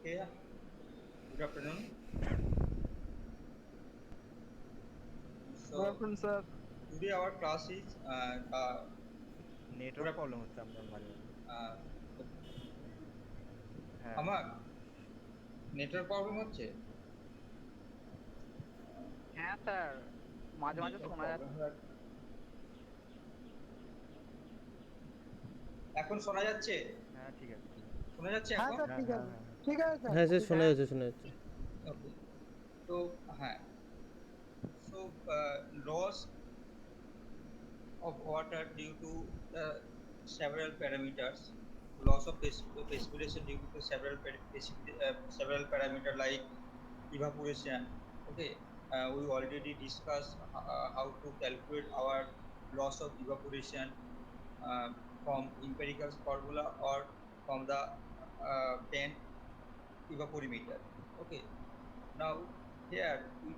Okay, good afternoon. Good So afternoon, sir. today our class is good network problem afternoon. হচ্ছে আপনার মাঝে মাঝে। Uh, হ্যাঁ, আমার নেটওয়ার্ক প্রবলেম হচ্ছে। হ্যাঁ স্যার, মাঝে মাঝে নেটওয়ার্ক শোনা প্রবলেম যাচ্ছে। এখন শোনা যাচ্ছে? হ্যাঁ ঠিক আছে, ঠিক আছে। শোনা যাচ্ছে হ্যাঁ এখন? স্যার, হ্যাঁ, ঠিক হ্যাঁ, আছে। হ্যাঁ, হ্যাঁ। ঠিক আছে স্যার, হ্যাঁ স্যার, ঠিক শোনা আছে। যাচ্ছে, শোনা যাচ্ছে। Okay. তো হ্যাঁ, so loss of water due to the several parameters, loss of precipitation due to the several parameter like evaporation. Okay, we already discussed how to calculate our loss of evaporation from empirical formula or from the pen evaporimeter. Okay, now here we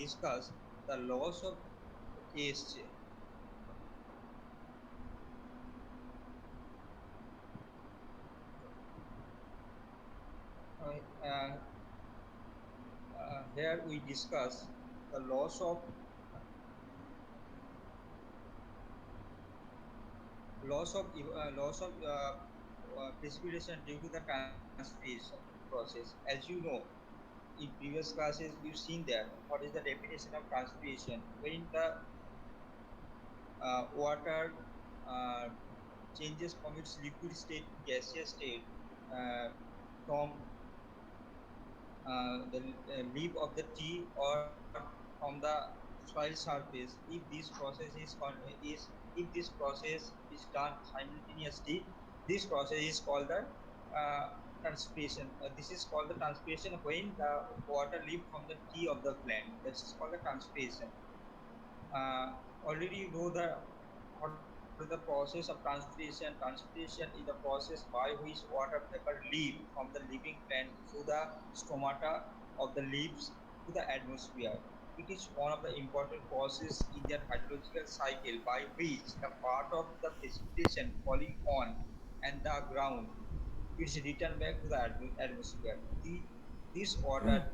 discuss the loss of KSJ. Uh, Here we discuss the loss of precipitation due to the transpiration process. As you know, in previous classes we've seen that what is the definition of transpiration when the water uh, changes from its liquid state to gaseous state uh, from the leaf of the tree or from the soil surface. If this process if this process is done simultaneously, this process is called the transpiration. This is called the transpiration when the water leaf from the tree of the plant. This is called the transpiration. Already you know the what is the process of transpiration. Transpiration is the process by which water vapor leave from the living plant through the stomata of the leaves to the atmosphere. It is one of the important processes in their hydrological cycle by which the part of the precipitation falling on and the ground is returned back to the atmosphere. This water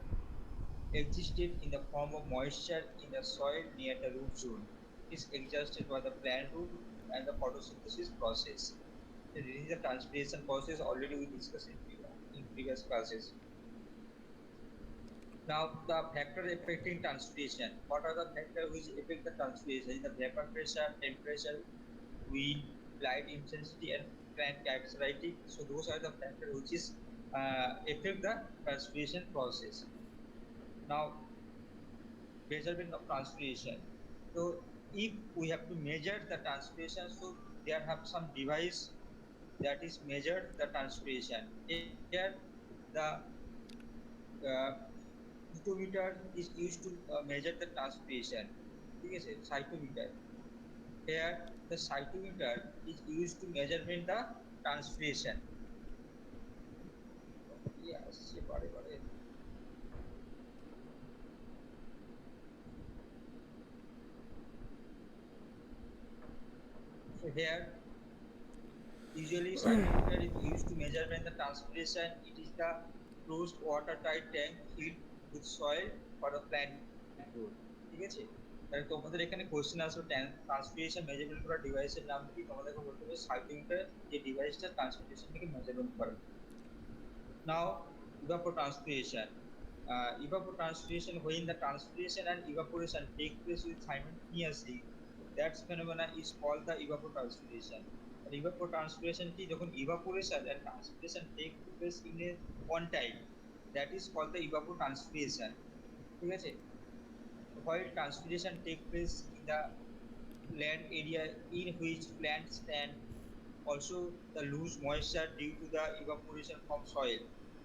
existed in the form of moisture in the soil near the root zone. It is exhausted by the plant root and the photosynthesis process. So this is the transpiration process already we discussed in previous classes. Now the factor affecting transpiration. What are the factors which affect the transpiration? In the vapor pressure, temperature, wind, light intensity, and plant characteristic. So those are the factors which is affect the transpiration process. Now measurement of transpiration. So if we have to measure the transpiration, so there have some device that is measured the transpiration. Here the uh, photometer is used to measure the transpiration. ठीक है sir, cytometer. Here the cytometer is used to measurement the transpiration. Yes, बारे बारे. So here usually cytometer is used to measurement the transpiration. It is the closed watertight tank filled with soil for the plant growth. ঠিক আছে, তাহলে তোমাদের এখানে question আসবে transpiration measurement করা ডিভাইসের নাম কি, তোমাদেরকে বলতে হবে সাইটোমিটার যে ডিভাইসটা ট্রান্সপিরেশনটাকে মেজারমেন্ট করে। নাও evapotranspiration. Evapotranspiration, when the transpiration and evaporation take place with simultaneously, that phenomena is called the evapotranspiration. And evapotranspiration কি যখন evaporation and transpiration take place in a one time, that is called the evapotranspiration. ঠিক আছে, while transpiration take place in the land area in which plants stand, also the lose moisture due to the evaporation from soil.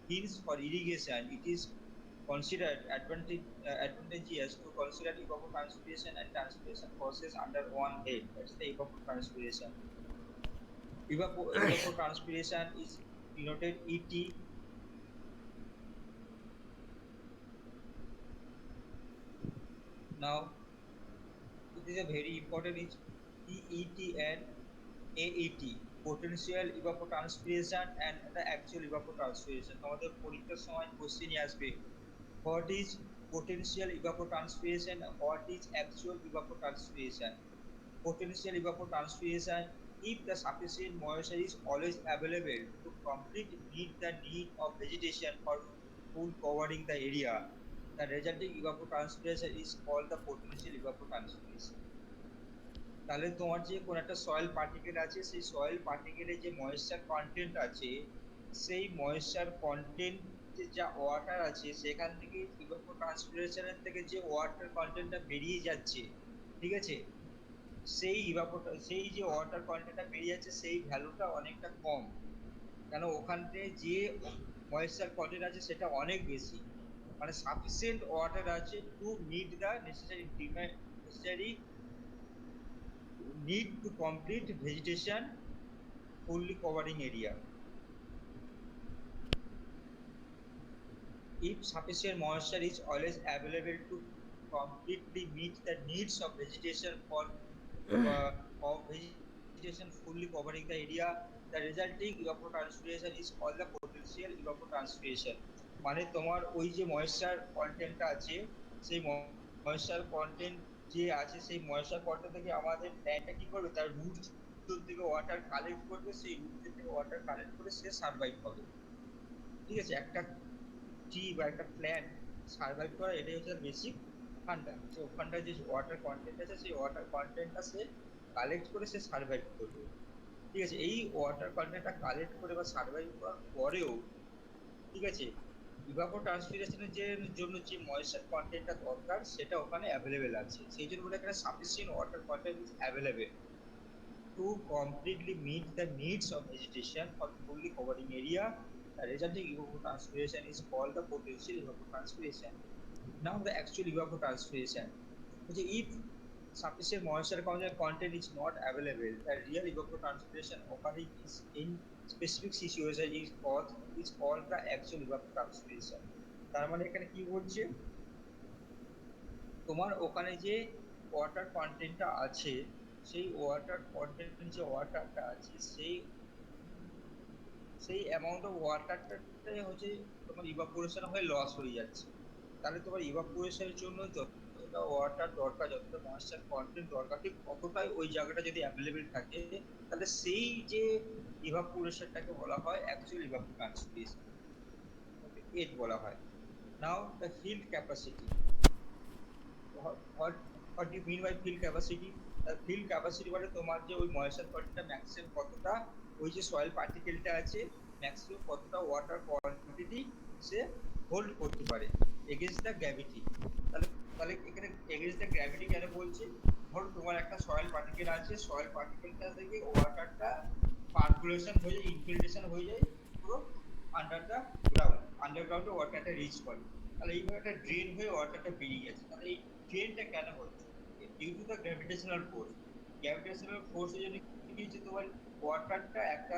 Hence, for irrigation, it is considered advantageous to consider evapotranspiration and transpiration process under one head. That's the evapotranspiration. Evapotranspiration is denoted ET. Now, it is a very important. It's PET and AET. potential evapotranspiration and the actual evapotranspiration. তোমাদের পরীক্ষার সময় কোশ্চেনই আসবে, what is potential evapotranspiration, what is actual evapotranspiration. Potential evapotranspiration, if the sufficient moisture is always available to completely meet the need of vegetation for full covering the area, the resulting evapotranspiration is called the potential evapotranspiration. তাহলে তোমার যে কোন একটা soil particle আছে, সেই soil পার্টিকেলে যে moisture content আছে, সেই ময়েশ্চার কন্টেন্ট যা ওয়াটার আছে সেখান থেকে ইভাপোট্রান্সপিরেশনের থেকে যে ওয়াটার কন্টেন্টটা বেরিয়ে যাচ্ছে, ঠিক আছে, সেই যে ওয়াটার কন্টেন্টটা বেরিয়ে যাচ্ছে সেই ভ্যালুটা অনেকটা কম, কেন ওখান থেকে যে ময়েশ্চার কন্টেন্ট আছে সেটা অনেক বেশি, মানে সাফিসিয়েন্ট ওয়াটার আছে to meet the necessary need to complete vegetation fully covering area. If sufficient moisture is always available to completely meet the needs of vegetation of vegetation fully covering the area, the resulting evapotranspiration is called the potential evapotranspiration. মানে তোমার ওই যে moisture কন্টেন্টটা আছে, সেই moisture content যে আছে সেই ময়েশ্চার কন্টেন্ট থেকে আমাদের প্ল্যান্টটা কি করবে, তার রুট থেকে ওয়াটার কালেক্ট করবে, সেই রুট থেকে ওয়াটার কালেক্ট করে সে সার্ভাইভ হবে, ঠিক আছে। একটা ট্রি বা একটা প্ল্যান্ট সার্ভাইভ করা এটাই হচ্ছে বেসিক ফান্ডা, যে ওখানটা যে ওয়াটার কন্টেন্ট আছে সেই ওয়াটার কন্টেন্টটা সে কালেক্ট করে সে সার্ভাইভ করবে, ঠিক আছে। এই ওয়াটার কন্টেন্টটা কালেক্ট করে বা সার্ভাইভ করার পরেও, ঠিক আছে, ইভাপোট্রান্সপিরেশনের জন্য যে ময়েশ্চার কন্টেন্টটা দরকার সেটা ওখানে অ্যাভেলেবেল আছে, সেই জন্য বলে এখানে sufficient water content is available to completely meet the needs of vegetation for fully covering area. The resulting evapotranspiration is called the potential evapotranspiration. Now the actual evapotranspiration, which if sufficient moisture content is not available, the real evapotranspiration occurring is in specific situation is called the actual evapotranspiration. তার মানে এখানে কি বলছে, তোমার ওখানে যে water কন্টেন্টটা আছে, সেই ওয়াটার কন্টেন্ট যে ওয়াটারটা আছে সেই অ্যামাউন্ট অফ ওয়াটারটাই হচ্ছে তোমার ইভাপোরেশন হয়ে লস হয়ে যাচ্ছে। তাহলে তোমার ইভাপোরেশনের জন্য যতটা ওয়াটার দরকার, যতটা ময়েশ্চার কন্টেন্ট দরকার, ঠিক ততটাই ওই জায়গাটা যদি অ্যাভেলেবেল থাকে, তাহলে সেই যে ইভাপোরেশনটাকে বলা হয় অ্যাকচুয়াল ইভাপোট্রান্সপিরেশন, এট বলা হয়। Now the field capacity, what do you mean by field capacity? field capacity মানে তোমার যে ওই ময়েশ্চার কন্টেন্টটা ম্যাক্সিমাম কতটা, ওই যে সয়েল পার্টিকেলটা আছে ম্যাক্সিমাম কতটা ওয়াটার কোয়ান্টিটি সে হোল্ড করতে পারে এগেইনস্ট দ্য গ্র্যাভিটি। তাহলে তাহলে এখানে এগেইনস্ট দ্য গ্র্যাভিটি কেন বলছি, ধরো তোমার একটা সয়েল পার্টিকেল আছে, সয়েল পার্টিকেলটা থেকে ওয়াটারটা পারকুলেশন হয়ে যায়, ইনফিল্ট্রেশন হয়ে যায় পুরো আন্ডারগ্রাউন্ডে ওয়াটারটা রিচ করে, তাহলে এইভাবে একটা ড্রেন হয়ে ওয়াটারটা বেরিয়ে গেছে। তাহলে এই ড্রেনটা কেন হচ্ছে, due to the gravitational force. Gravitational ফোর্সের জন্য কি হচ্ছে, তোমার ওয়াটারটা একটা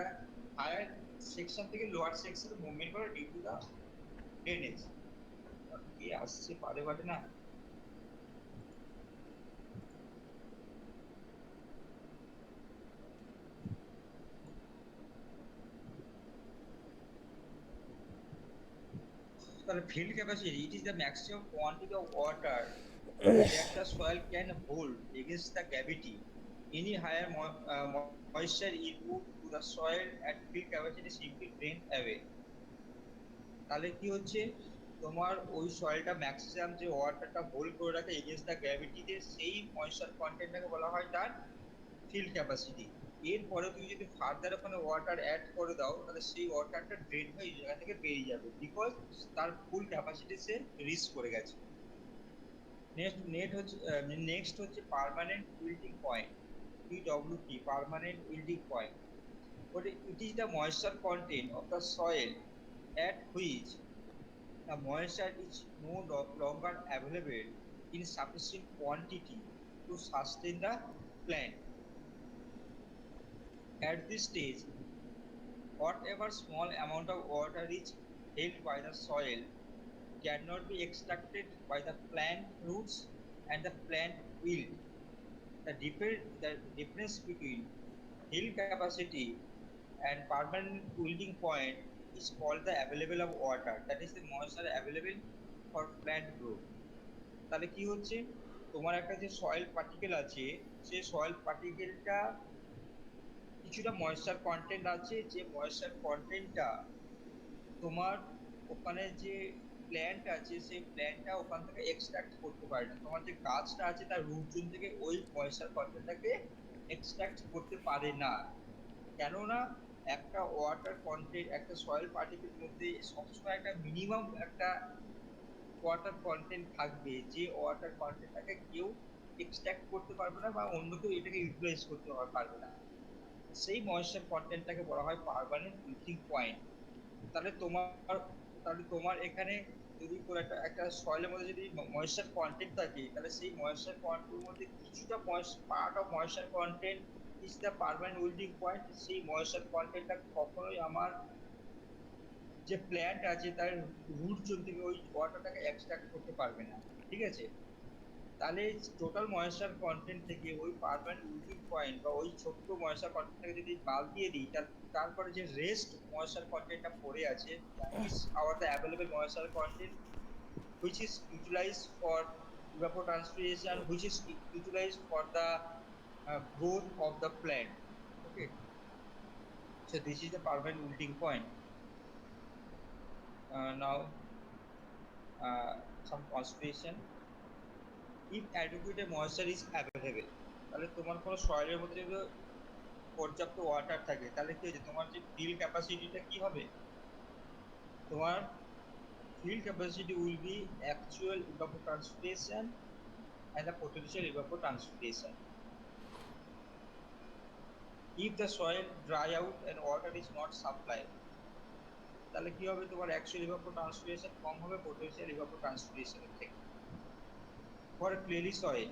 হায়ার সেকশন থেকে লোয়ার সেকশনে মুভমেন্ট করে ডিউ টু দ্য ড্রেনেজ। কি আসছে পারে পারে না, তাহলে field capacity, it is the maximum quantity of water that the soil can hold against the gravity. Any higher moisture input to the soil at field capacity simply drain away. তাহলে কি হচ্ছে, তোমার ওই সয়েলটা ম্যাক্সিমাম যে ওয়াটারটা hold করে রাখে against the গ্র্যাভিটিতে, সেই moisture কন্টেন্টটাকে বলা হয় তার ফিল্ড ক্যাপাসিটি। এরপরে তুমি যদি ফার্দার ওখানে ওয়াটার অ্যাড করে দাও, তাহলে সেই ওয়াটারটা ড্রেন হয়ে জায়গা থেকে বেরিয়ে যাবে, বিকজ তার ফুল ক্যাপাসিটি সে রিচ করে গেছে। নেক্সট হচ্ছে permanent wilting point, PWP, permanent wilting point. It is the moisture content of the soil at which the moisture is no longer available in sufficient quantity to sustain the plant. At this stage, whatever small amount of water is held by the soil cannot be extracted by the plant roots and the plant wilt. The difference between hill capacity and permanent cooling point is called the available of water, that is the moisture available for plant growth. তাহলে কি হচ্ছে, তোমার একটা যে soil particle আছে, সেই soil পার্টিকেলটা কিছুটা moisture content আছে, যে ময়েশ্চার কন্টেন্টটা তোমার ওখানে যে প্ল্যান্ট আছে সেই প্ল্যান্টটা ওখান থেকে এক্সট্রাক্ট করতে পারে না, তোমার যে গাছটা আছে তার রুট জোন থেকে ওই ময়েশ্চার কন্টেন্টটাকে এক্সট্রাক্ট করতে পারে না। কেননা একটা ওয়াটার কন্টেন্ট, একটা সয়েল পার্টিকেলের মধ্যে সবসময় একটা মিনিমাম একটা ওয়াটার কন্টেন্ট থাকবে, যে ওয়াটার কন্টেন্টটাকে কেউ এক্সট্রাক্ট করতে পারবে না বা অন্য কেউ এটাকে ইউটিলাইজ করতে পারবে না। সেই ময়েশ্চার কন্টেন্টটাকে বলা হয় পার্মানেন্ট উইথিং পয়েন্ট। তাহলে তোমার এখানে যদি কোনো একটা সয়েলের মধ্যে যদি ময়েশ্চার কন্টেন্ট থাকে, তাহলে সেই ময়েশ্চার কন্টেন্টের মধ্যে কিছুটা part of moisture content is the permanent wilting point. সেই ময়েশ্চার কন্টেন্টটা কখনোই আমার যে প্ল্যান্ট আছে তার রুট জোন থেকে ওই ওয়াটারটাকে এক্সট্রাক্ট করতে পারবে না। ঠিক আছে, তাহলে টোটাল ময়েশ্চার কন্টেন্ট থেকে ওই পার্মানেন্ট উইল্ডিং পয়েন্ট বা ওই ছোট্ট ময়েশ্চার কন্টেন্টটাকে যদি বাদ দিয়ে দিই, তারপরে যে রেস্ট ময়েশ্চার কন্টেন্টটা পড়ে আছে, is our the available moisture content which is utilized for evapotranspiration, which is utilized for the growth of the plant. Okay, so this is the permanent wilting point. Now some consideration. If adequate moisture is available, তাহলে তোমার কোনো সয়েলের মধ্যে যদি পর্যাপ্ত water থাকে, তাহলে কি হচ্ছে, তোমার যে ফিল ক্যাপাসিটিটা কি হবে, তোমার field capacity will be actual evapotranspiration and the potential evapotranspiration. If the soil dry out and water is not supplied, তাহলে কি হবে, তোমার actual evapotranspiration কম হবে, potential evapotranspiration এর থেকে। For a clay soil,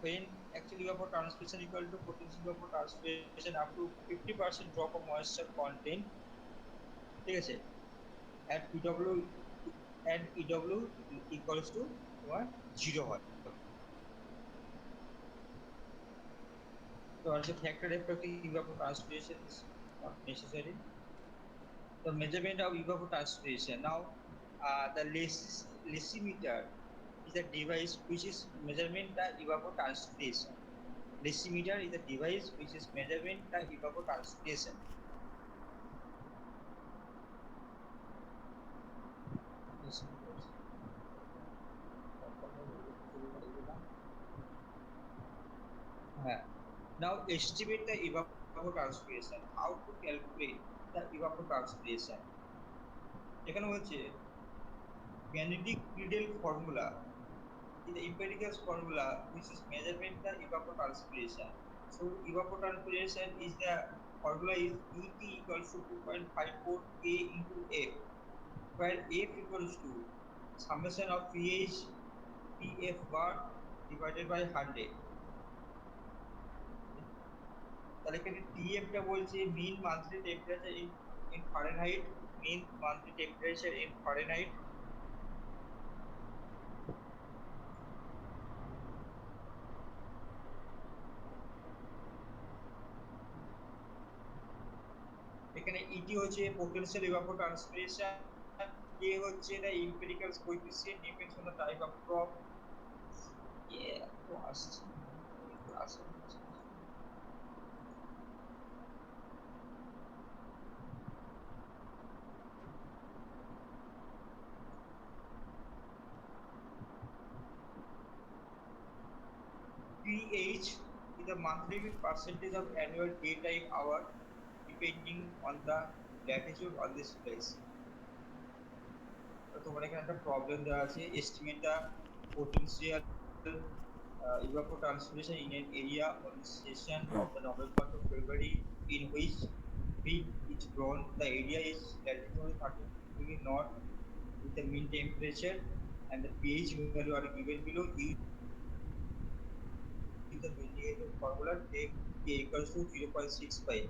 when actual evapotranspiration equal to potential evapotranspiration up to 50% drop of moisture content, ঠিক আছে, at EW equals to তোমার 0 হয়। So as a factor affecting evapotranspiration is not necessary. The measurement of evapotranspiration. Now, the lessimeter is a device which is measurement the evapotranspiration. Lessimeter is a device which is measurement the evapotranspiration. Now estimate the evapotranspiration. How to calculate the evapotranspiration? এখানে হচ্ছে Benedict Friedel formula is the empirical formula which is measurement the evapotranspiration. So evapotranspiration is the formula is ET equals to 2.54 K into F, where F equals to summation of pH PF bar divided by 100. তাহলে এখানে TF টা বলছে mean monthly temperature in Fahrenheit, mean monthly temperature in Fahrenheit. এখানে ET হচ্ছে potential evapotranspiration, K হচ্ছে the empirical coefficient depends on the type of crop. pH is the monthly percentage of annual daytime hour depending on the latitude on this place. তো তোমার এখানে একটা problem দেওয়া আছে, estimate the potential evapotranspiration in an area on the session of the November to February in which wheat is grown. The area is latitude 30° north with the mean temperature and the pH value are given below. Use the mitigated formula take K equals to 0.65.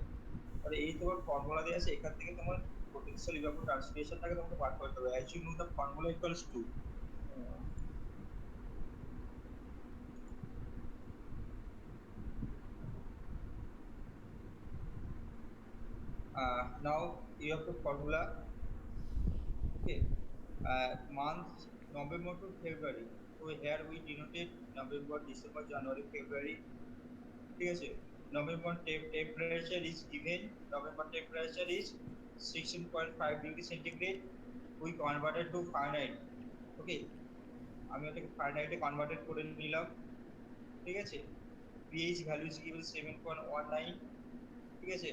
তাহলে এই তোমার formula দেওয়া আছে, এখান থেকে তোমার potential evapotranspirationটাকে তোমাকে বার করতে হবে। As you know the formula equals to Now you have the formula. Okay, months November to February. So here we denoted November, December, January, February. ঠিক আছে, November temperature is given. November temperature is 16.5 degree centigrade. We converted to Fahrenheit. Okay, আমি ওটাকে ফারেনহাইটে converted করে নিলাম। ঠিক আছে, pH value is given 7.19। ঠিক আছে,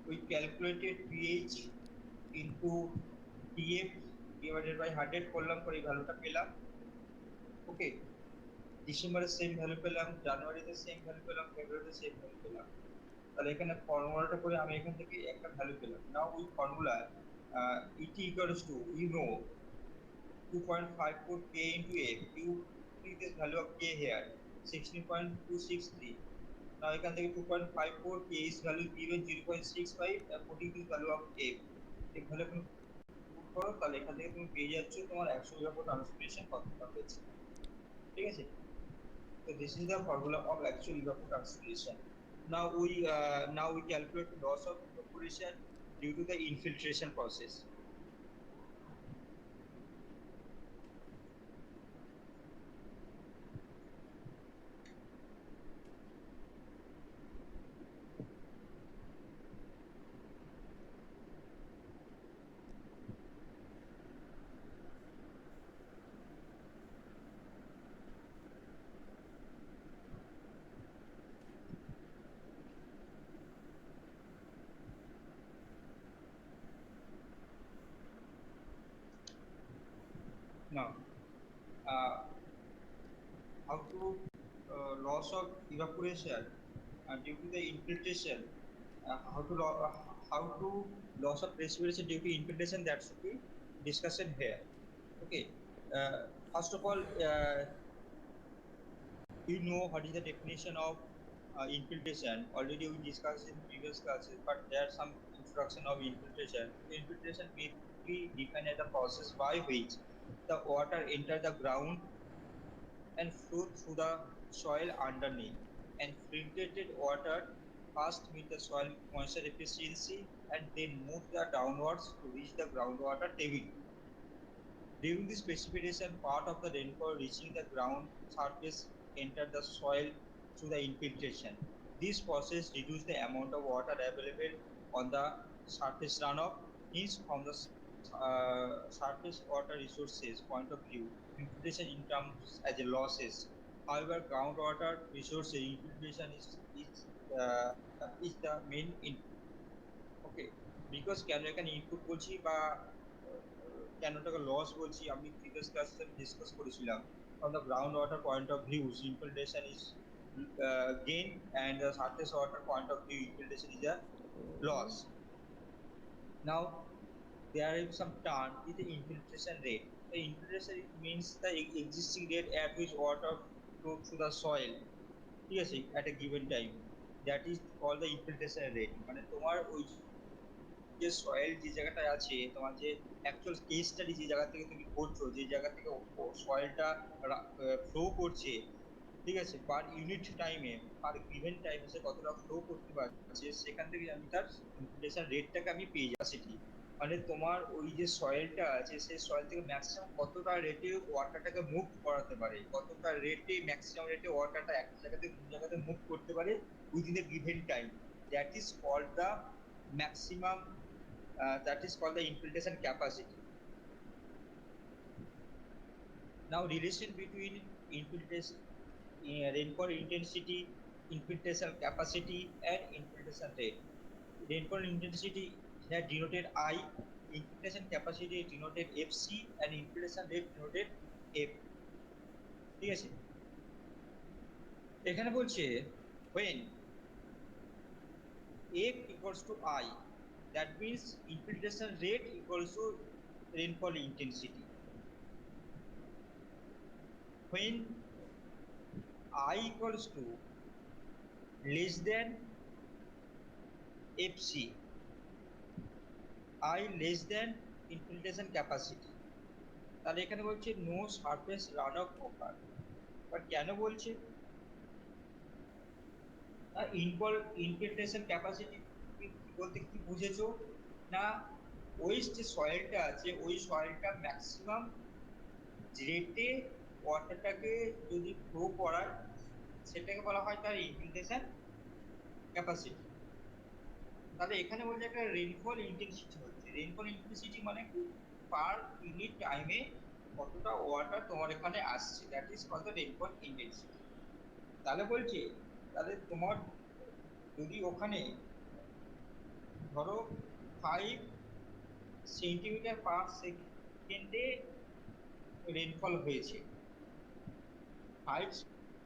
we calculated pH into TF divided by 100 করলাম, করে এই ভ্যালুটা পেলাম। ওকে, ডিসেম্বরে সেম ভ্যালু পেলাম, জানুয়ারিতে সেম ভ্যালু পেলাম, ফেব্রুয়ারিতে সেম ভ্যালু পেলাম। তাহলে এখানে ফর্মুলাটা করে আমি এখান থেকে একটা ভ্যালু পেলাম। Now we formula it equals to you know 2.54 k into f, you put this value of k here 16.263। now এখান থেকে 2.54 k is value given 0.65 and putting this value of f, এই ভ্যালু তুমি put করো, তাহলে এখান থেকে তুমি পেয়ে যাচ্ছ তোমার 100 evapo transpiration কতটা হয়েছে। ঠিক আছে, so this is the formula of actual evapo transpiration. Now we calculate the loss of evaporation due to the infiltration process. Now how to loss of evaporation due to the infiltration, how to loss of precipitation due to infiltration, that should be discussed here. Okay, first of all, you know what is the definition of infiltration. Already we discussed in previous classes, but there's some introduction of infiltration. Infiltration may be defined as the process by which the water enter the ground and flow through the soil underneath, and filtrated water first meet the soil moisture efficiency and then move downwards to reach the groundwater table. During this precipitation, part of the rainfall reaching the ground surface enter the soil through the infiltration. This process reduces the amount of water available on the surface runoff. Hence, from the surface water resources point of view, infiltration in terms as a losses. However, groundwater resources infiltration is the main input. Okay, because কেন এখানে input বলছি বা কেন এটাকে loss বলছি, আমি previous ক্লাসে discuss করেছিলাম। From the ground water point of view, infiltration is gain, and the surface water point of view, infiltration is a loss. Now there is some term is the infiltration rate. The infiltration means the existing rate at which water flow through the soil, ঠিক আছে, at a given time, that is called the infiltration rate। মানে তোমার ওই যে soil যে জায়গাটায় আছে, তোমার যে অ্যাকচুয়াল কেস স্টাডি যে জায়গা থেকে তুমি করছো, যে জায়গা থেকে সয়েলটা ফ্লো করছে, ঠিক আছে, পার ইউনিট টাইমে, পার গিভেন টাইমে সে কতটা ফ্লো করতে পারছে, সেখান থেকে আমি তার ইনফিল্ট্রেশন রেটটাকে আমি পেয়ে যাচ্ছি। মানে তোমার ওই যে সয়েলটা আছে, সেই সয়েল থেকে ম্যাক্সিমাম কতটা রেটে ওয়াটারটাকে মুভ করাতে পারে, কতটা রেটে ম্যাক্সিমাম রেটে ওয়াটারটা একটা জায়গা থেকে অন্য জায়গাতে মুভ করতে পারে within a given time, that is called the maximum, that is called the infiltration capacity. Now relation between infiltration, rainfall intensity, infiltration capacity and infiltration rate. Rainfall intensity here denoted I, infiltration capacity denoted FC, and infiltration rate denoted F। ঠিক আছে, এখানে বলছে when F equals to I, that means infiltration rate equals to rainfall intensity. When I equals to less than FC, I less than infiltration capacity, তাহলে এখানে বলছে no surface runoff occur। But কেন বলছে infiltration capacity বলতে কি বুঝেছো না, ওই যে সয়েলটা আছে ওই সয়েলটা ম্যাক্সিমাম রেটে ওয়াটারটাকে যদি ফ্লো করায় সেটাকে বলা হয় তার ইনফিল্ট্রেশন ক্যাপাসিটি। তাহলে এখানে বলছে একটা রেইনফল ইন্টেন্সিটি হচ্ছে, রেইনফল ইন্টেন্সিটি মানে কি পার ইউনিট টাইমে কতটা ওয়াটার তোমার এখানে আসছে, that is call the rainfall intensity. তাহলে বলছে তাহলে তোমার যদি ওখানে ধরো 5 সেন্টিমিটার পার সেকেন্ডে রেইনফল হয়েছে, 5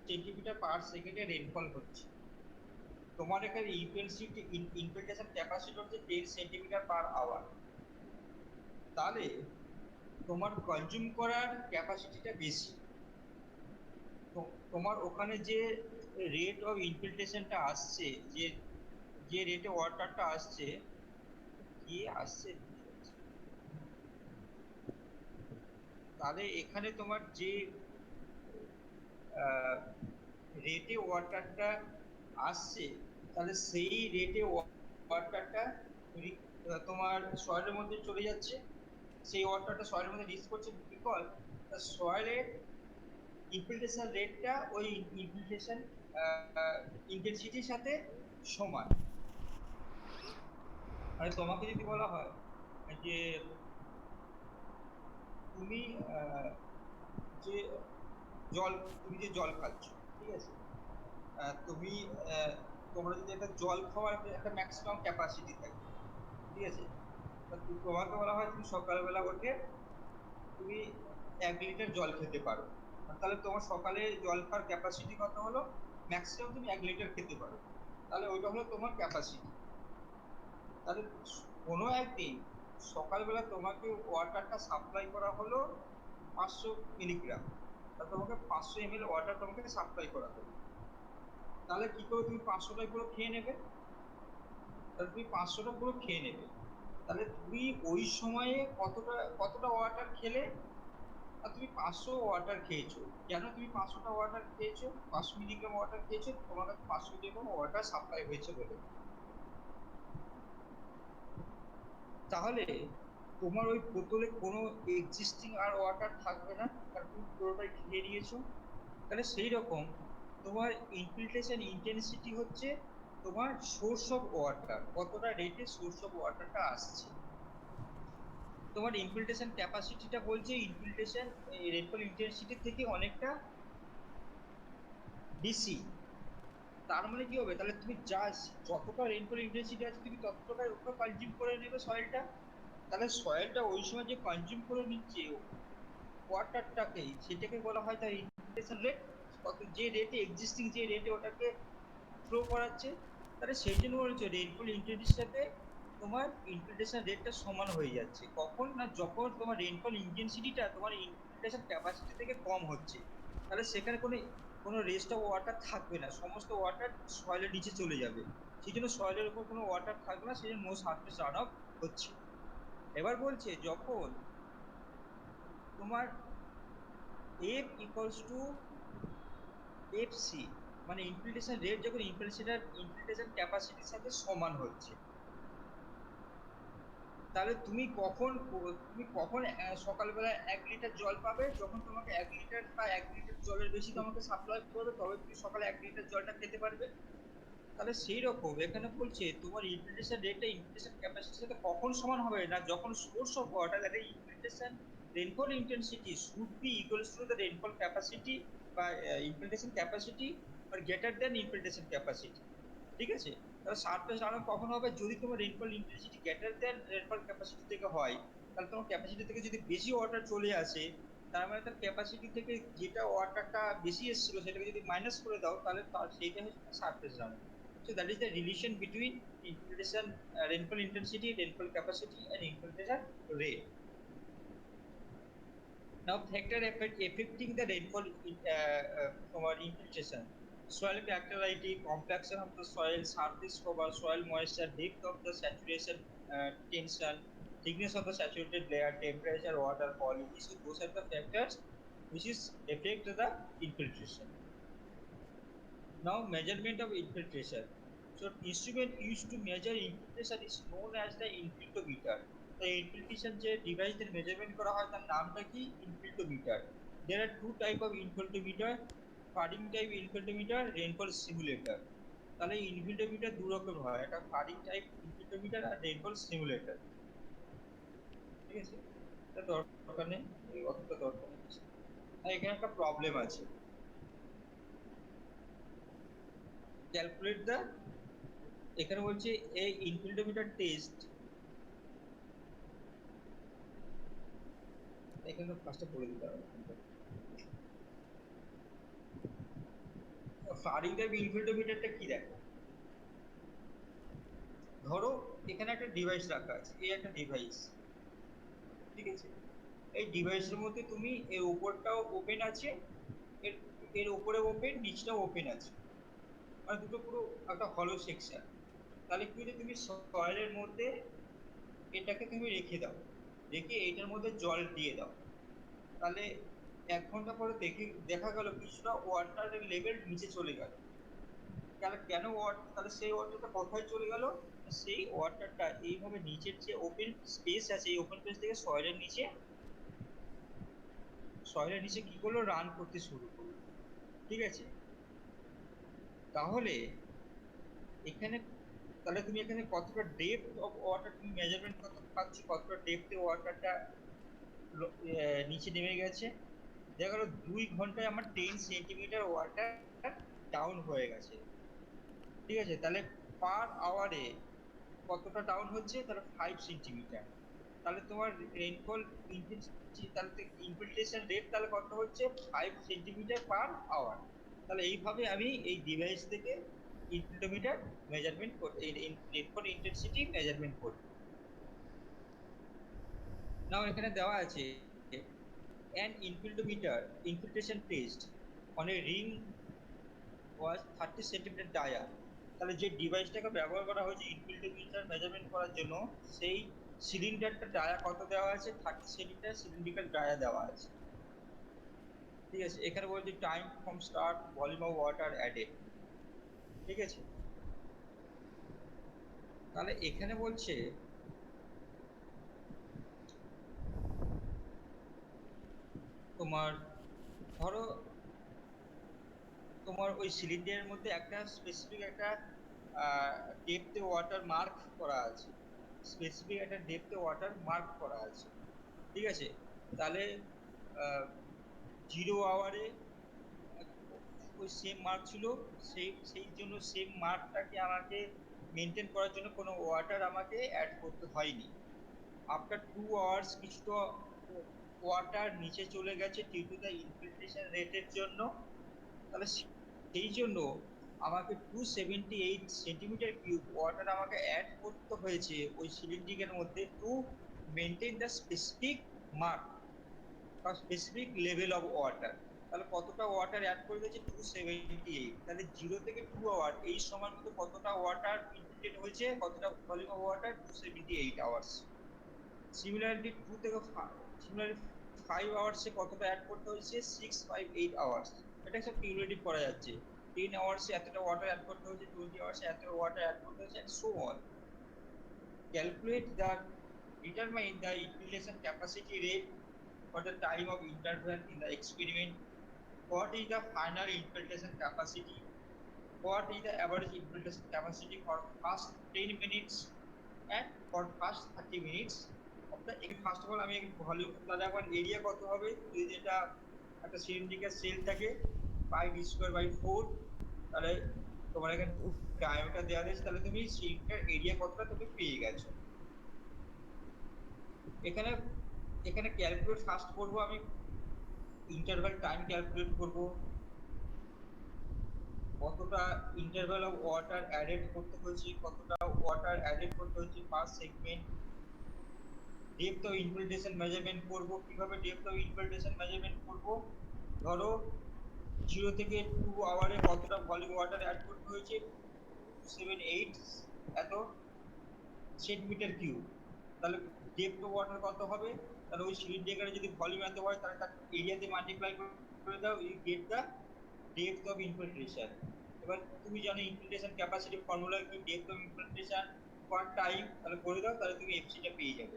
সেন্টিমিটার পার সেকেন্ডে রেইনফল হচ্ছে, তোমার এখানে ইনফিল্ট্রেশন ক্যাপাসিটি হচ্ছে 10 সেন্টিমিটার পার আওয়ার। তাহলে তোমার কনজিউম করার ক্যাপাসিটিটা বেশি। তোমার ওখানে যে রেট অফ ইনফিল্ট্রেশনটা আসছে, যে যে রেটে ওয়াটারটা আসছে, কি আসছে, তাহলে এখানে তোমার যে রেটে ওয়াটারটা আসছে, তাহলে সেই রেটে ওয়াটারটা তোমার সয়েলের মধ্যে চলে যাচ্ছে, সেই ওয়াটারটা সয়েলের মধ্যে রিচ করছে, বিকজ সয়েলের ইনফিল্ট্রেশন রেটটা ওই ইনফিল্ট্রেশন ইন্টেন্সিটির সাথে সমান। মানে তোমাকে যদি বলা হয় যে তুমি যে তুমি যে জল খাচ্ছ, ঠিক আছে, তুমি তোমরা যদি একটা জল খাওয়ার একটা ম্যাক্সিমাম ক্যাপাসিটি থাকে, ঠিক আছে, তোমাকে বলা হয় তুমি সকালবেলা উঠে তুমি 1 লিটার জল খেতে পারো, তাহলে তোমার সকালে জল খাওয়ার ক্যাপাসিটি কত হলো, ম্যাক্সিমাম তুমি 1 লিটার খেতে পারো, তাহলে ওইটা হলো তোমার ক্যাপাসিটি। তাহলে কোনো একদিন সকালবেলা তোমাকে ওয়াটারটা সাপ্লাই করা হলো 500 মিলিগ্রাম, তাহলে তোমাকে 500 ml ওয়াটার তোমাকে সাপ্লাই করা হলো, তাহলে কি করে তুমি 500টা পুরো খেয়ে নেবে, তাহলে তুমি 500টা পুরো খেয়ে নেবে, তাহলে তুমি ওই সময়ে কতটা ওয়াটার খেলে, আর তুমি 500 ওয়াটার খেয়েছো, কেন তুমি 500টা ওয়াটার খেয়েছো, 500 মিলিগ্রাম ওয়াটার খেয়েছো, তোমার কাছে 500 মিলিগ্রাম ওয়াটার সাপ্লাই হয়েছে বলে। তাহলে তোমার ওই বোতলে কোনো এক্সিস্টিং আর ওয়াটার থাকবে না, কারণ তুমি পুরোটাই খেয়ে নিয়েছো। তাহলে সেই রকম তোমার ইনফিল্ট্রেশন ইন্টেন্সিটি হচ্ছে তোমার সোর্স অফ ওয়াটার, কতটা রেটে সোর্স অফ ওয়াটারটা আসছে। তোমার ইনফিল্ট্রেশন ক্যাপাসিটিটা বলছে ইনফিল্ট্রেশন রেনফল ইন্টেন্সিটি থেকে অনেকটা বেশি। তার মানে কি হবে, তাহলে তুমি যতটা রেনফল ইন্টেন্সিটি আছে তুমি ততটা ওটা কনজিউম করে নেবে সয়েলটা, তাহলে সয়েলটা ওই সময় যে কনজিউম করে নিচ্ছে ওয়াটারটাকে, সেটাকে বলা হয় তার ইনফিল্ট্রেশন রেট, কত যে রেটে এক্সিস্টিং যে রেটে ওটাকে ফ্লো করাচ্ছে, তাহলে সেই জন্য বলছে রেনফল ইন্টেন্সিটির সাথে তোমার ইনফিল্ট্রেশন রেটটা সমান হয়ে যাচ্ছে, কখন না যখন তোমার রেনফল ইন্টেন্সিটিটা তোমার ইনফিল্ট্রেশন ক্যাপাসিটি থেকে কম হচ্ছে, তাহলে সেখানে কোনো রেস্ট অফ ওয়াটার থাকবে না, সমস্ত ওয়াটার সয়েলের নিচে চলে যাবে, সেই জন্য সয়েলের উপর কোনো ওয়াটার থাকবে না, সেই জন্য নো সারফেস রান অফ হচ্ছে। এবার বলছে যখন তোমার এফ ইকুয়ালস টু এফসি, মানে ইনফিল্ট্রেশন রেট যখন ইনফিল্ট্রেশন ক্যাপাসিটির সাথে সমান হচ্ছে, তাহলে তুমি কখন সকালবেলা 1 লিটার জল পাবে, যখন তোমাকে 1 লিটার বা 1 লিটার জলের বেশি তোমাকে সাপ্লাই করবে, তবে তুমি সকালে 1 লিটার জলটা খেতে পারবে। তাহলে সেই রকম এখানে বলছে তোমার ইনফিল্ট্রেশন রেটটা ইনফিল্ট্রেশন ক্যাপাসিটির সাথে কখন সমান হবে না, যখন source of water that is infiltration rainfall intensity should be equals to the rainfall capacity বা ইনফিল্ট্রেশন ক্যাপাসিটি আর গ্রেটার দ্যান ইনফিল্ট্রেশন ক্যাপাসিটি। ঠিক আছে, তাহলে সারফেস রান কখন হবে, যদি তোমার rainfall intensity greater than rainfall capacity থেকে হয়, তাহলে তোমার ক্যাপাসিটি থেকে যদি বেশি ওয়াটার চলে আসে, তার মানে তার ক্যাপাসিটি থেকে যেটা ওয়াটারটা বেশি এসেছিল সেটাকে যদি মাইনাস করে দাও, তাহলে সেইটা হচ্ছে surface run. So that is the relation between infiltration, rainfall intensity, rainfall capacity, and infiltration rate. Now, factor affecting the rainfall infiltration: soil characteristic, compaction of the soil, surface cover, soil moisture, depth of the saturation, tension, thickness of the saturated layer, temperature, water quality. So those are the factors which is affect the infiltration. Now, measurement of infiltration. So instrument used to measure infiltration is known as the infiltometer. The infiltration যে device দিয়ে measurement করা হয় তার নামটা কি? ইনফিল্টোমিটার। There are two type of infiltometer, fading type infiltometer, rainfall simulator. তাহলে ইনফিল্টোমিটার দু রকম হয়, একটা ফাডিং টাইপ ইনফিল্টোমিটার আর রেইনফল সিমুলেটর। ঠিক আছে, এটা দরকার নেই, এই অতটা দরকার নেই। আর এখানে একটা প্রবলেম আছে, ক্যালকুলেট দ্য, এখানে বলছে এই ইনফিল্টোমিটার টেস্ট, এখানে ফার্স্টে বলে দিতে হবে। ফারিং টাইপ ইনফিল্টোমিটারটা কি? দেখো, ধরো এখানে একটা ডিভাইস রাখা আছে, এই একটা ডিভাইস, ঠিক আছে, এই ডিভাইসের মধ্যে তুমি এর উপরটাও ওপেন আছে, এর এর উপরে ওপেন, নিচটাও ওপেন আছে, মানে দুটো পুরো একটা হলো সেকশন। তাহলে কি হচ্ছে, তুমি সয়েলের মধ্যে এটাকে তুমি রেখে দাও, রেখে এইটার মধ্যে জল দিয়ে দাও, তাহলে 1 ঘন্টা পরে দেখা গেল কিছুটা ওয়াটারের লেভেল নিচে চলে গেল। তাহলে কেন তাহলে সেই ওয়াটারটা কোথায় চলে গেল? সেই ওয়াটারটা এইভাবে নিচের যে ওপেন স্পেস আছে, এই ওপেন স্পেস থেকে সয়েলের নিচে কি করলো? রান করতে শুরু করলো। ঠিক আছে, তাহলে এখানে, তাহলে তুমি এখানে কতটা ডেপথ অফ ওয়াটার তুমি মেজারমেন্ট করতে পারছো, কতটা ডেপথে ওয়াটারটা নিচে নেমে গেছে। দেখা গেল 2 ঘন্টায় আমার 10 সেন্টিমিটার ওয়াটার ডাউন হয়ে গেছে। ঠিক আছে, তাহলে পার আওয়ারে কতটা ডাউন হচ্ছে? তাহলে 5 সেন্টিমিটার। তাহলে তোমার রেইনফল ইন্টেন্সিটি, তাহলে ইনফিল্ট্রেশন রেট তাহলে কত হচ্ছে? 5 সেন্টিমিটার পার আওয়ার। তাহলে এইভাবে আমি এই ডিভাইস থেকে ইনফিল্টোমিটার মেজারমেন্ট করতে, রেইনফল ইন্টেন্সিটি মেজারমেন্ট করব। নাও এখানে দেওয়া আছে an infiltration test on a ring was 30 centimetre dia. তাহলে যে ডিভাইসটাকে ব্যবহার করা হয়েছে ইনফিল্টোমিটার মেজারমেন্ট করার জন্য, সেই সিলিন্ডারটা ডায়া কত দেওয়া আছে? 30 সেন্টিমিটার সিলিন্ড্রিক্যাল ডায়া দেওয়া আছে। ঠিক আছে, এখানে বলছে time from start, volume of water added. ঠিক আছে, তাহলে এখানে বলছে তোমার, ধরো তোমার ওই সিলিন্ডারের মধ্যে একটা স্পেসিফিক একটা ডেপথে ওয়াটার মার্ক করা আছে, স্পেসিফিক একটা ডেপথে ওয়াটার মার্ক করা আছে। ঠিক আছে, তাহলে 0 আওয়ারে ওই সেম মার্ক ছিল, সেই জন্য সেম মার্কটাকে আমাকে মেনটেন করার জন্য কোনো ওয়াটার আমাকে অ্যাড করতে হয়নি। আফটার 2 আওয়ার্স কিছুটা ওয়াটার নিচে চলে গেছে ডিউ টু দ্য ইনফিল্ট্রেশন রেটের জন্য। তাহলে সেই জন্য আমাকে 278 সেন্টিমিটার কিউব ওয়াটার আমাকে অ্যাড করতে হয়েছে ওই সিলিন্ডারের মধ্যে to maintain the specific mark বা স্পেসিফিক লেভেল অফ ওয়াটার। তাহলে কতটা ওয়াটার অ্যাড করে দিয়েছে? 278। তাহলে 0 থেকে 2 আওয়ার এই সময়ের মধ্যে কতটা ওয়াটার ইনফিল্ট্রেট হয়েছে, কতটা volume of water? 278 hours. Similarly 5 আওয়ার্সে কতটা অ্যাড করতে হয়েছে? 658 আওয়ার্স। এটা সব কিউমুলেটিভ করা যাচ্ছে। 10 আওয়ার্সে এতটা ওয়াটার অ্যাড করতে হয়েছে, 20 আওয়ার্সে এত ওয়াটার অ্যাড করতে হয়েছে, and so on. Calculate the, determine the infiltration capacity rate for the time of interval in the experiment. What is the final infiltration capacity? What is the average infiltration capacity for first 10 minutes and for first 30 minutes of the, first of all আমি volume, তাহলে আমার area কত হবে? যদি যেটা একটা cylindrical sell থাকে পাই D square by 4, তাহলে তোমার এখানে ডায়ামিটার দেওয়া আছে, তাহলে তুমি সিলিন্ডার এরিয়া কতটা তুমি পেয়ে গেছো। এখানে এখানে ক্যালকুলেট ফার্স্ট করব আমি, ইন্টারভাল টাইম ক্যালকুলেট করব, কতটা ইন্টারভাল অফ ওয়াটার অ্যাডেড করতে হয়েছে, কতটা ওয়াটার অ্যাডেড করতে হয়েছে per segment. Depth of infiltration measurement করব। কিভাবে ডেপথ অফ ইনফিল্ট্রেশন মেজারমেন্ট করব? ধরো 0 থেকে 2 আওয়ারে কতটা ভলিউম ওয়াটার অ্যাড করতে হয়েছে? 278 এত সেন্টিমিটার কিউব। তাহলে ডেপথ অফ ওয়াটার কত হবে? তাহলে ওই সিলিন্ডারে যদি ভলিউম এত হয়, তাহলে তার এরিয়াতে মাল্টিপ্লাই করে দাও, you get the depth of infiltration. এবার তুমি জানো ইনফিল্ট্রেশন ক্যাপাসিটি ফর্মুলা কি, depth of infiltration per time, তাহলে করে দাও, তাহলে তুমি এফসিটা পেয়ে যাবে।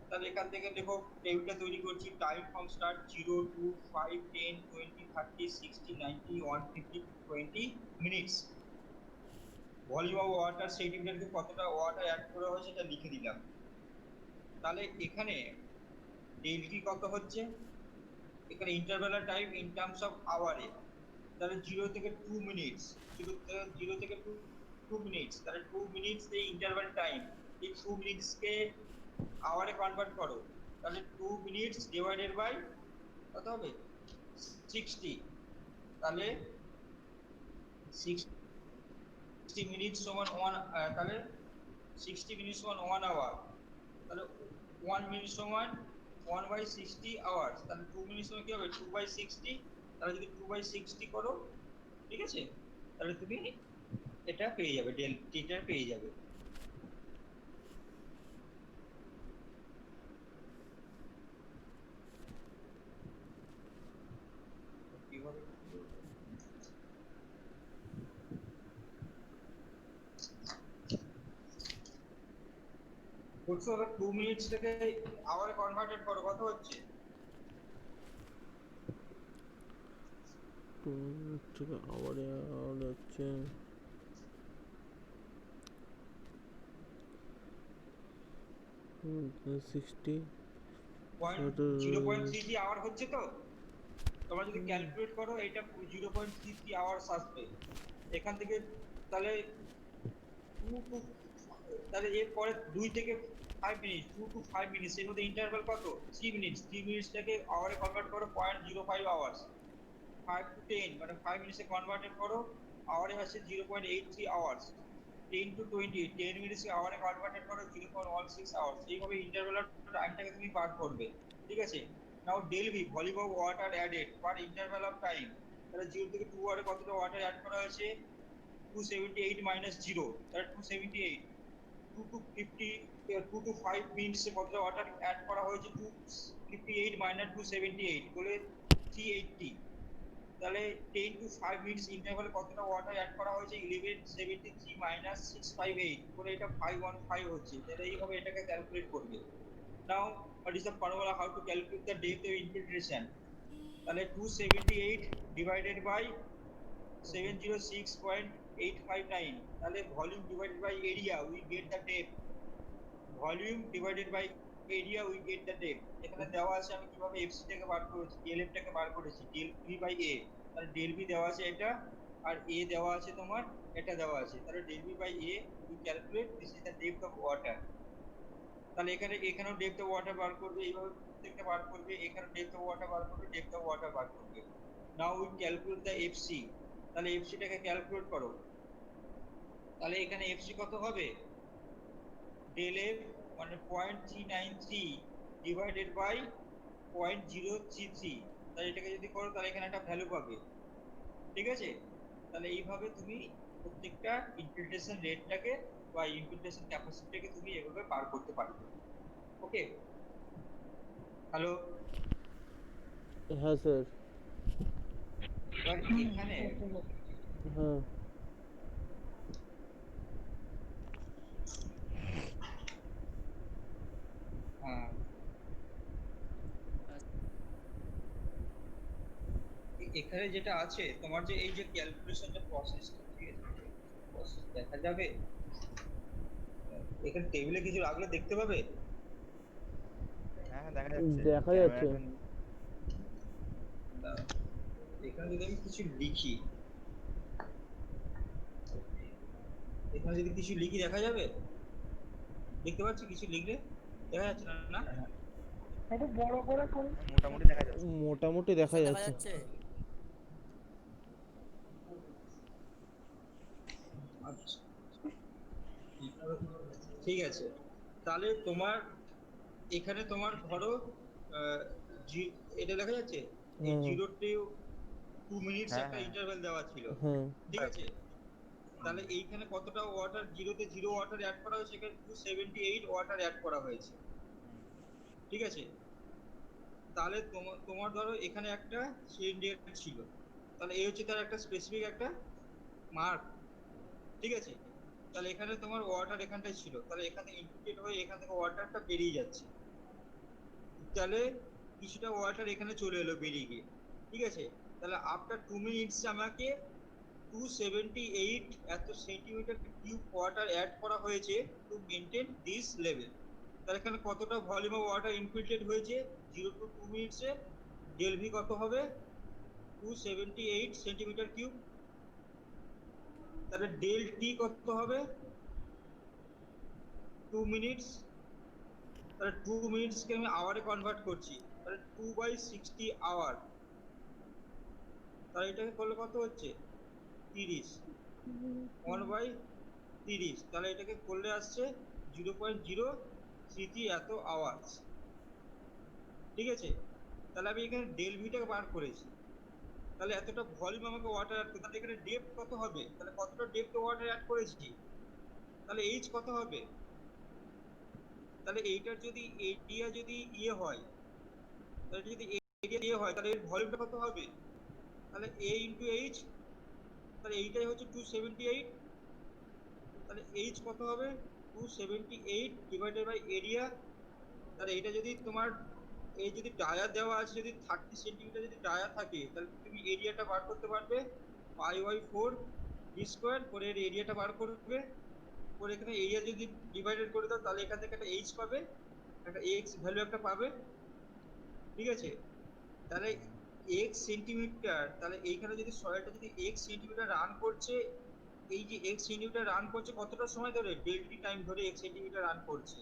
তাহলে এখান থেকে দেখো টেবিলটা তৈরি করছি, time from start 0 2 5 10 20 30 60 90 150 20 minutes. Volume of water সেই টেবিলটাকে কতটা ওয়াটার অ্যাড করা হয়েছে সেটা লিখে দিলাম। তাহলে এখানে ডেইলি কত হচ্ছে, এখানে interval time in terms of আওয়ারে, তাহলে 0 থেকে 2 মিনিটস, 0 থেকে 2 মিনিটস, তাহলে 2 মিনিটস এই ইন্টারভ্যাল টাইম, এই 2 মিনিটস কে আওয়ারে কনভার্ট করো, তাহলে 2 মিনিটস ডিভাইডেড বাই কত হবে 60, তাহলে 60 মিনিটস সমান 1, তাহলে 60 মিনিটস সমান 1 আওয়ার, তাহলে 1 মিনিট সমান 1/60 আওয়ার্স, তাহলে 2 মিনিট সমান কি হবে 2/60, তাহলে যদি 2/60 করো, ঠিক আছে, তাহলে তুমি এটা পেয়ে যাবে, ডেল্টা পেয়ে যাবে। কিভাবে বলছো, আবার 2 মিনিটস থেকে আওয়ারে কনভার্টেড করো, কত হচ্ছে 2 মিনিট থেকে আওয়ারে হচ্ছে 60 0.33 আওয়ার হচ্ছে। তো তোমরা যদি ক্যালকুলেট করো এটা 0.33 আওয়ার্স আসবে এখান থেকে, তাহলে 2 টু, তাহলে এরপরে 2 থেকে 5 মিনিট, 2 টু 5 মিনিটস এর মধ্যে ইন্টারভ্যাল কত 3 মিনিটস, 3 মিনিটসটাকে আওয়ারে কনভার্ট করো 0.05 আওয়ার্স, 5 to 10 মানে 5 মিনিটসে কনভার্টেড করো, আওয়ারে আসছে 0.83 আওয়ার্স, 10 to 20 10 মিনিটসে আওয়ারে কনভার্টেড করো 0.16 আওয়ার্স। এইভাবে ইন্টারভ্যাল টাইমটাকে তুমি পার করবে, ঠিক আছে। Now del V, volume of water added per interval of time, তাহলে 0 থেকে 2 আওয়ারে কতটা ওয়াটার অ্যাড করা হয়েছে 278 minus 0, তাহলে 278, 2 to 50 2 to 5 মিনিটসে কতটা ওয়াটার অ্যাড করা হয়েছে 258 minus 278 বলে 380, তাহলে 10 to 5 মিনিটস ইন্টারভ্যালে কতটা ওয়াটার অ্যাড করা হয়েছে 1173 minus 658 বলে এটা 515 হচ্ছে। তাহলে এইভাবে এটাকে ক্যালকুলেট করবে। নাও what is the formula how to calculate the depth of infiltration, তাহলে 278 divided by 706.859, তাহলে volume divided by area we get the depth, volume divided by area we get the depth. এখানে দেওয়া আছে আমি কিভাবে এফসি টাকে বার করেছি, ডেলএফ টাকে বার করেছি, ডেল ভি বাই এ, তাহলে ডেল ভি দেওয়া আছে এটা, আর এ দেওয়া আছে তোমার, এটা দেওয়া আছে, তাহলে del V by A we calculate this is the depth of water. তাহলে এখানেও ডেপথ অফ ওয়াটার বার করবে, এইভাবে প্রত্যেকটা বার করবে, এখানে ডেপথ অফ ওয়াটার বার করবে, ডেপথ অফ ওয়াটার বার করবে। Now we calculate the FC, তাহলে এফসি টাকে ক্যালকুলেট করো, তাহলে এখানে এফসি কত হবে ডেল এফ মানে 0.393 ডিভাইডেড বাই 0.033, তাহলে এটাকে যদি করো তাহলে এখানে একটা ভ্যালু পাবে, ঠিক আছে। তাহলে এইভাবে তুমি প্রত্যেকটা ইনফিল্ট্রেশন রেটটাকে বা ইনফিল্ট্রেশন ক্যাপাসিটিটাকে তুমি এভাবে বার করতে পারবে। ওকে, হ্যালো, হ্যাঁ স্যার। এবার এখানে হ্যাঁ এখানে যেটা আছে তোমার যে এই যে ক্যালকুলেশনটা প্রসেস, ঠিক আছে, প্রসেস দেখা যাবে এখানে টেবিলে কিছু রাখলে দেখতে পাবে। হ্যাঁ দেখা যাচ্ছে, দেখা যাচ্ছে। এখানে যদি আমি কিছু লিখি, এখানে যদি কিছু লিখি দেখা যাবে, দেখতে পাচ্ছি কিছু লিখলে দেখা যাচ্ছে না? না একটু বড় করে কোন মোটামুটি দেখা যাচ্ছে। মোটামুটি দেখা দেখা যাচ্ছে। যাচ্ছে। আচ্ছা ঠিক আছে, তাহলে তোমার এখানে তোমার ধরো এটা দেখা যাচ্ছে এই 0 টু 2 মিনিটস একটা ইন্টারভ্যাল দেওয়া ছিল, ঠিক আছে। তাহলে এইখানে কতটা ওয়াটার 0 তে 0 ওয়াটার অ্যাড করা হয়েছে, এখানে 278 ওয়াটার অ্যাড করা হয়েছে, ঠিক আছে। তাহলে তোমার ধরো এখানে একটা সিলিন্ডার ছিল, তাহলে এই হচ্ছে তার একটা স্পেসিফিক একটা মার্ক, ঠিক আছে? তাহলে এখানে তোমার ওয়াটার এখানটায় ছিল, তাহলে এখানে ইনপুটেড হয়ে এখান থেকে ওয়াটারটা বেরিয়ে যাচ্ছে, তাহলে কিছুটা ওয়াটার এখানে চলে এলো বেরিয়ে গিয়ে, ঠিক আছে? তাহলে আফটার 2 মিনিটস আমাকে 278 এত সেন্টিমিটার কিউব ওয়াটার অ্যাড করা হয়েছে টু মেনটেন দিস লেভেল। তাহলে এখানে কতটা ভলিউম অফ ওয়াটার ইনফিল্ট্রেট হয়েছে 0 to 2 মিনিটসে? ডেল ভি কত হবে? 278 সেন্টিমিটার কিউব। তাহলে ডেল টি কত হবে? 2 মিনিটস। তাহলে 2 মিনিটসকে আমি আওয়ারে কনভার্ট করছি, তাহলে 2/60 আওয়ার। তাহলে এটাকে করলে কত হচ্ছে? 30। 1/30, তাহলে এটাকে করলে আসছে 0.033 এত আওয়ার্স, ঠিক আছে? তাহলে আমি এখানে ডেল ভিটাকে বার করেছি, তাহলে এতটা ভলিউম আমাকে ওয়াটার অ্যাড করতে, তাহলে এখানে ডেপথ কত হবে? তাহলে কতটা ডেপথ ওয়াটার অ্যাড করেছি, তাহলে এইচ কত হবে? তাহলে এইটার যদি এরিয়া যদি ইয়ে হয়, তাহলে যদি এরিয়া ইয়ে হয়, তাহলে এর ভলিউমটা কত হবে? তাহলে a ইন্টু এইচ, তাহলে এইটাই হচ্ছে 278, তাহলে এইচ কত হবে? 278 ডিভাইডেড বাই এরিয়া। তাহলে এটা যদি তোমার এই যদি ডায়া দেওয়া আছে, যদি 30 সেন্টিমিটার যদি ডায়া থাকে, তাহলে তুমি এরিয়াটা বার করতে পারবে π/4 d স্কয়ার করে, এর এরিয়াটা বার করবে করে, এখানে এরিয়া যদি ডিভাইডেড করে দাও, তাহলে এখান থেকে একটা এইচ পাবে, একটা এক্স ভ্যালু একটা পাবে, ঠিক আছে? তাহলে এক্স সেন্টিমিটার, তাহলে এইখানে যদি সয়েলটা যদি এক্স সেন্টিমিটার রান করছে, এই যে এক্স সেন্টিমিটার রান করছে কতটা সময় ধরে? ডেল্টি টাইম ধরে এক্স সেন্টিমিটার রান করছে,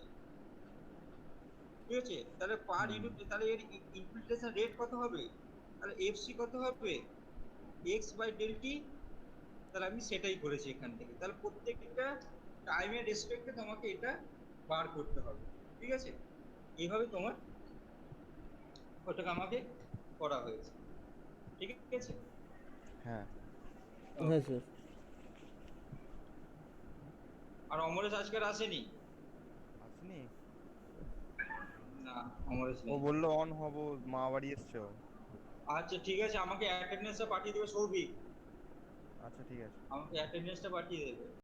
ঠিক আছে? তাহলে পার ইউনিট, তাহলে এর ইনফিল্ট্রেশন রেট কত হবে? তাহলে এফসি কত হবে? X by del t. তাহলে আমি সেটাই করেছি এখান থেকে। তাহলে প্রত্যেকটা টাইমের রেসপেক্টে তোমাকে এটা বার করতে হবে, ঠিক আছে? এইভাবে তোমার ওটাকে আমাকে করা হয়েছে, ঠিক আছে? হ্যাঁ। হ্যাঁ স্যার। আর অমরেশ আজকে আর আসেনি? আসেনি? না, অমরেশ ও নেই। বললো অন হব, মা বাড়ি এসছে ও। আচ্ছা ঠিক আছে, আমাকে অ্যাটেন্ডেন্সটা পাঠিয়ে দেবে সৌভিক, আচ্ছা ঠিক আছে। আমাকে অ্যাটেন্ডেন্সটা পাঠিয়ে দেবে।